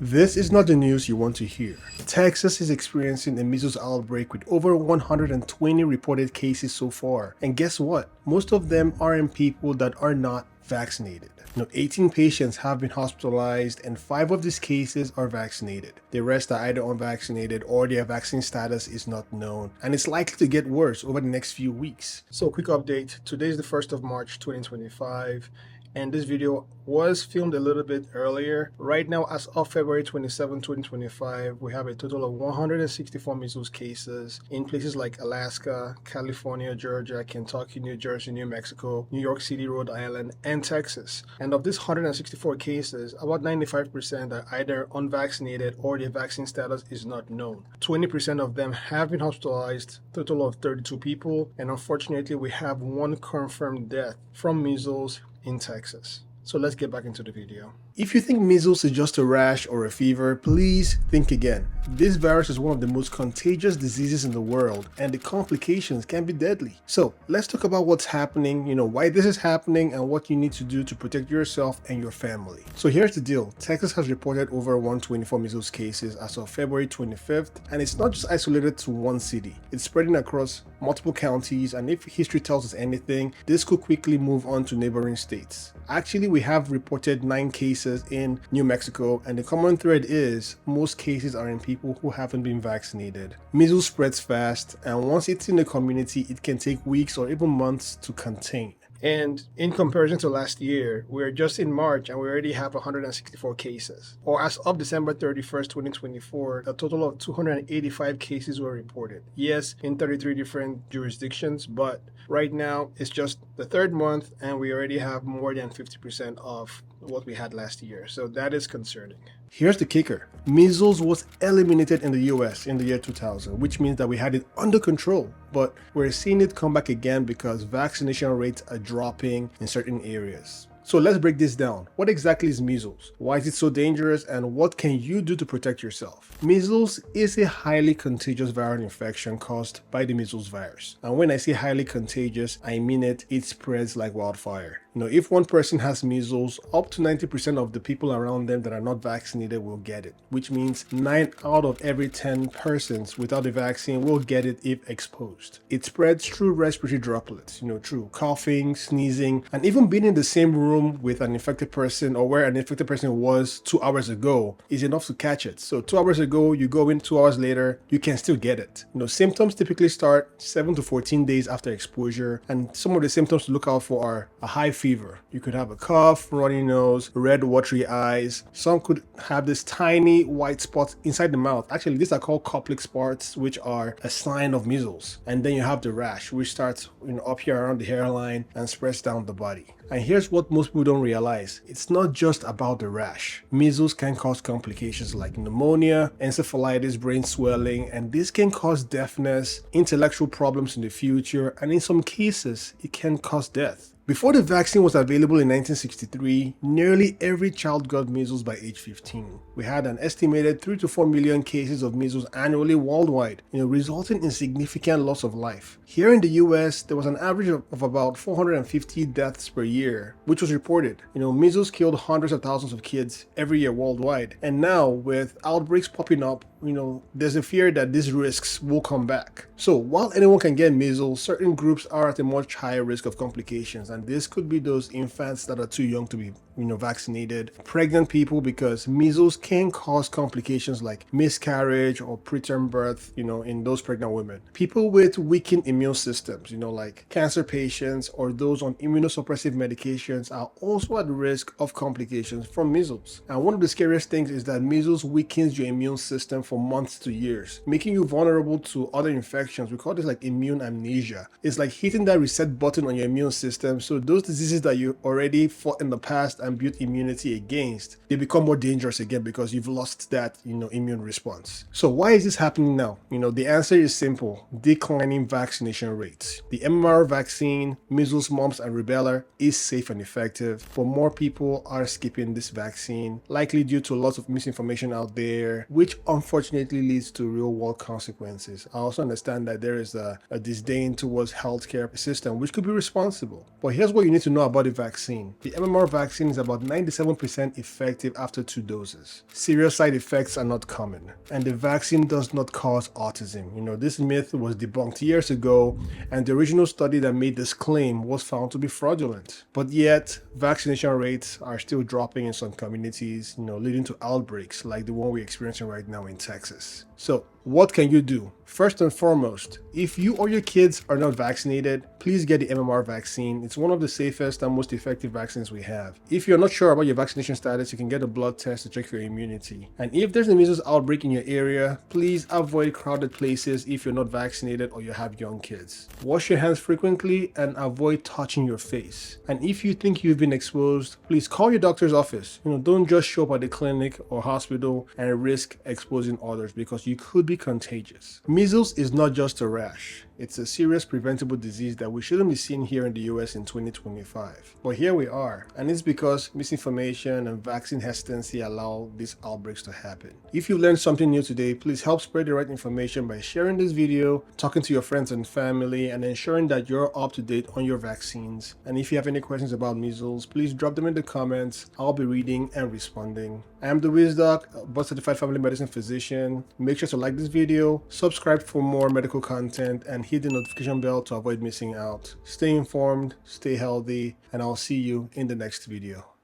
This is not the news you want to hear. Texas is experiencing a measles outbreak with over 120 reported cases so far. And guess what? Most of them are in people that are not vaccinated. 18 patients have been hospitalized and 5 of these cases are vaccinated. The rest are either unvaccinated or their vaccine status is not known, and it's likely to get worse over the next few weeks. So quick update, today is the 1st of March 2025. And this video was filmed a little bit earlier. Right now, as of February 27, 2025, we have a total of 164 measles cases in places like Alaska, California, Georgia, Kentucky, New Jersey, New Mexico, New York City, Rhode Island, and Texas. And of these 164 cases, about 95% are either unvaccinated or their vaccine status is not known. 20% of them have been hospitalized, total of 32 people, and unfortunately, we have one confirmed death from measles in Texas. So let's get back into the video. If you think measles is just a rash or a fever, please think again. This virus is one of the most contagious diseases in the world, and the complications can be deadly. So let's talk about what's happening, why this is happening, and what you need to do to protect yourself and your family. So here's the deal. Texas has reported over 124 measles cases as of February 25th, and it's not just isolated to one city. It's spreading across multiple counties, and if history tells us anything, this could quickly move on to neighboring states. Actually, we have reported 9 cases in New Mexico, and the common thread is most cases are in people who haven't been vaccinated. Measles spreads fast, and once it's in the community, it can take weeks or even months to contain. And in comparison to last year, we're just in March and we already have 164 cases. Or as of December 31st, 2024, a total of 285 cases were reported. Yes, in 33 different jurisdictions, but right now it's just the 3rd month and we already have more than 50% of what we had last year. So that is concerning. Here's the kicker. Measles was eliminated in the US in the year 2000, which means that we had it under control, but we're seeing it come back again because vaccination rates are dropping in certain areas. So let's break this down. What exactly is measles? Why is it so dangerous? And what can you do to protect yourself? Measles is a highly contagious viral infection caused by the measles virus. And when I say highly contagious, I mean it spreads like wildfire. If one person has measles, up to 90% of the people around them that are not vaccinated will get it, which means 9 out of every 10 persons without the vaccine will get it if exposed. It spreads through respiratory droplets, through coughing, sneezing, and even being in the same room with an infected person or where an infected person was 2 hours ago is enough to catch it. So 2 hours ago, you go in 2 hours later, you can still get it. Symptoms typically start 7 to 14 days after exposure, and some of the symptoms to look out for are a high fever. You could have a cough, runny nose, red watery eyes. Some could have this tiny white spots inside the mouth. Actually, these are called Koplik spots, which are a sign of measles. And then you have the rash, which starts up here around the hairline and spreads down the body. And here's what most people don't realize. It's not just about the rash. Measles can cause complications like pneumonia, encephalitis, brain swelling, and this can cause deafness, intellectual problems in the future, and in some cases, it can cause death. Before the vaccine was available in 1963, nearly every child got measles by age 15. We had an estimated 3 to 4 million cases of measles annually worldwide, resulting in significant loss of life. Here in the US, there was an average of about 450 deaths per year, which was reported. Measles killed hundreds of thousands of kids every year worldwide. And now, with outbreaks popping up, there's a fear that these risks will come back. So while anyone can get measles, certain groups are at a much higher risk of complications, and this could be those infants that are too young to be vaccinated, pregnant people, because measles can cause complications like miscarriage or preterm birth, in those pregnant women. People with weakened immune systems, like cancer patients or those on immunosuppressive medications are also at risk of complications from measles. And one of the scariest things is that measles weakens your immune system for months to years, making you vulnerable to other infections. We call this like immune amnesia. It's like hitting that reset button on your immune system. So those diseases that you already fought in the past and built immunity against, they become more dangerous again because you've lost that, immune response. So why is this happening now? The answer is simple: declining vaccination rates. The MMR vaccine, measles, mumps, and rubella is safe and effective, but more people are skipping this vaccine, likely due to lots of misinformation out there, which unfortunately unfortunately leads to real world consequences. I also understand that there is a disdain towards healthcare system, which could be responsible. But here's what you need to know about the vaccine. The MMR vaccine is about 97% effective after 2 doses. Serious side effects are not common, and the vaccine does not cause autism. This myth was debunked years ago, and the original study that made this claim was found to be fraudulent. But yet, vaccination rates are still dropping in some communities, leading to outbreaks like the one we're experiencing right now in Texas. So, what can you do? First and foremost, if you or your kids are not vaccinated, please get the MMR vaccine. It's one of the safest and most effective vaccines we have. If you're not sure about your vaccination status, you can get a blood test to check your immunity. And if there's a measles outbreak in your area, please avoid crowded places if you're not vaccinated or you have young kids. Wash your hands frequently and avoid touching your face. And if you think you've been exposed, please call your doctor's office. Don't just show up at the clinic or hospital and risk exposing others because you could be contagious. Measles is not just a rash. It's a serious preventable disease that we shouldn't be seeing here in the US in 2025. But here we are, and it's because misinformation and vaccine hesitancy allow these outbreaks to happen. If you learned something new today, please help spread the right information by sharing this video, talking to your friends and family, and ensuring that you're up to date on your vaccines. And if you have any questions about measles, please drop them in the comments. I'll be reading and responding. I am TheWhizDoc, a board-certified family medicine physician. Make sure to like this video, subscribe for more medical content, and hit the notification bell to avoid missing out. Stay informed, stay healthy, and I'll see you in the next video.